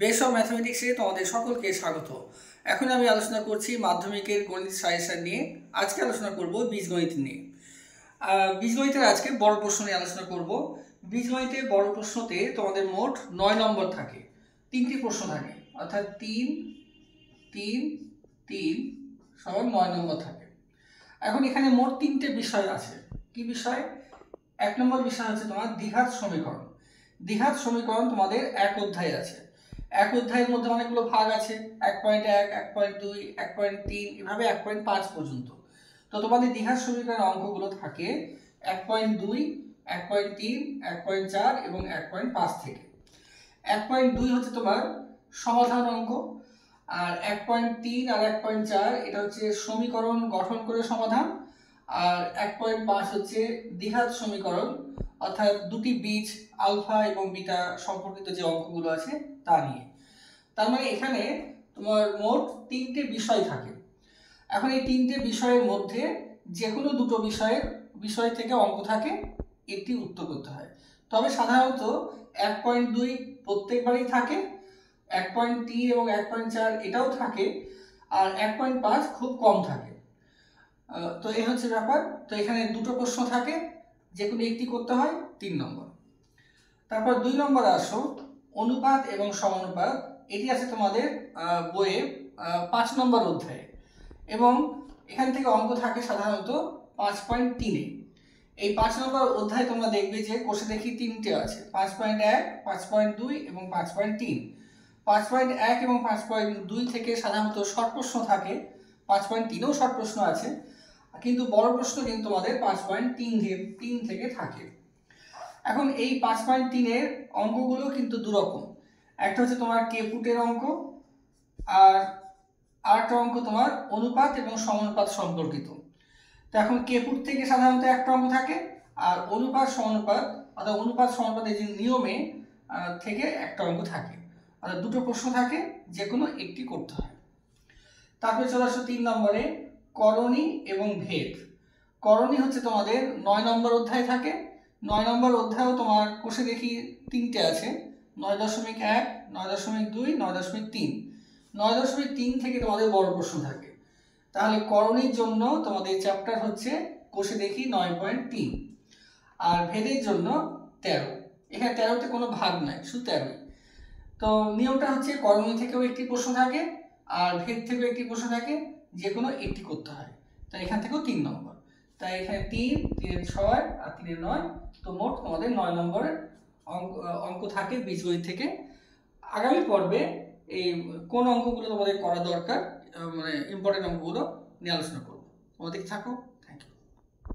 Base of ম্যাথমেটিক্সে তোমাদের সকলকে স্বাগত। এখন আমি আলোচনা করছি মাধ্যমিকের গণিত সাজেশন নিয়ে। আজকে আলোচনা করব বীজগণিত নিয়ে। বীজগণিতের আজকে বড় প্রশ্ন নিয়ে আলোচনা করব। বীজগণিতে বড় প্রশ্নতে তোমাদের মোট 9 নম্বর থাকে, 3টি প্রশ্ন থাকে, অর্থাৎ 3 3 3 সমান 9 নম্বর থাকে। এখন এখানে মোট 3টে বিষয় আছে। কি বিষয়? 1 নম্বর বিষয় হচ্ছে তোমার দ্বিঘাত সমীকরণ। দ্বিঘাত সমীকরণ তোমাদের এক অধ্যায়ে আছে। এক অধ্যায়ের মধ্যে অনেকগুলো ভাগ আছে, 1.1, 1.2, 1.3 এভাবে 1.5 পর্যন্ত। তো তোমাদের দ্বিঘাত সমীকরণের অঙ্কগুলো থাকে 1.2, 1.3, 1.4 এবং 1.5 থেকে। 1.2 হচ্ছে তোমার সমাধান অঙ্ক, আর 1.3 আর 1.4 এটা হচ্ছে সমীকরণ গঠন করে সমাধান, আর 1.5 হচ্ছে দ্বিঘাত সমীকরণ, অর্থাৎ দুটি বীজ আলফা এবং বিটা সম্পর্কিত যে অঙ্কগুলো আছে তা নিয়ে। তার মানে এখানে তোমার মোট 3টে বিষয় থাকে। এখন এই 3টে বিষয়ের মধ্যে যে কোনো দুটো বিষয় থেকে অঙ্ক থাকে, একটি উত্তর করতে হয়। তবে সাধারণত 1.2 প্রত্যেকবারই থাকে, 1.3 এবং 1.4 এটাও থাকে, আর 1.5 খুব কম থাকে। তো এই হচ্ছে ব্যাপার। তো এখানে দুটো প্রশ্ন থাকে, যে কোনো একটি করতে হয়, 3 নম্বর। তারপর 2 নম্বরে আসো, অনুপাত এবং সমানুপাত। এটি আছে তোমাদের বইয়ে 5 নম্বর অধ্যায়ে, এবং এখান থেকে অঙ্ক থাকে সাধারণত 5.3-এ। এই 5 নম্বর অধ্যায়ে তোমরা দেখবে যে কোষে দেখি 3টে আছে, 5.1, 5.2 এবং 5.3। 5.1 এবং 5.2 থেকে সাধারণত শর্ট প্রশ্ন থাকে, 5.3-এও শর্ট প্রশ্ন আছে, কিন্তু বড় প্রশ্ন কিন্তু তোমাদের 5.3 থেকে থাকে। এখন এই 5.3-এর অঙ্কগুলো কিন্তু দুরকম। একটা হচ্ছে তোমার কেপুটের অঙ্ক, আর আরেকটা অঙ্ক তোমার অনুপাত এবং সমানুপাত সম্পর্কিত। তো এখন কেপুট থেকে সাধারণত একটা অঙ্ক থাকে, আর অনুপাত সমানুপাত অর্থাৎ অনুপাত সমানুপাতের যে নিয়মে থেকে একটা অঙ্ক থাকে, অর্থাৎ দুটো প্রশ্ন থাকে, যে কোনো একটি করতে হয়। তারপরে চলে আসো 3 নম্বরে, করণী এবং ভেদ। করণী হচ্ছে তোমাদের 9 নম্বর অধ্যায় থাকে। 9 নম্বর অধ্যায়ও তোমার কোষে দেখি 3টে আছে, 9.1, 9.2, 9.3। 9.3 থেকে তোমাদের বড় প্রশ্ন থাকে। তাহলে করণীর জন্য তোমাদের চ্যাপ্টার হচ্ছে কোষে দেখি 9.3, আর ভেদের জন্য 13। এখানে 13তে কোনো ভাগ নাই, শুধু 13। তো নিয়মটা হচ্ছে করণী থেকেও একটি প্রশ্ন থাকে, আর ভেদ থেকেও একটি প্রশ্ন থাকে, যে কোনো একটি করতে হয়। তাই এখান থেকেও 3 নম্বর। তাই এখানে 3, 3-এর 6 আর 3-এর 9, তো মোট তোমাদের 9 নম্বরের অঙ্ক থাকে বীজগণিত থেকে। আগামী পর্বে এই কোন অঙ্কগুলো তোমাদের করা দরকার, মানে ইম্পর্টেন্ট অঙ্কগুলো নিয়ে আলোচনা করবো। তোমাদের থাকো।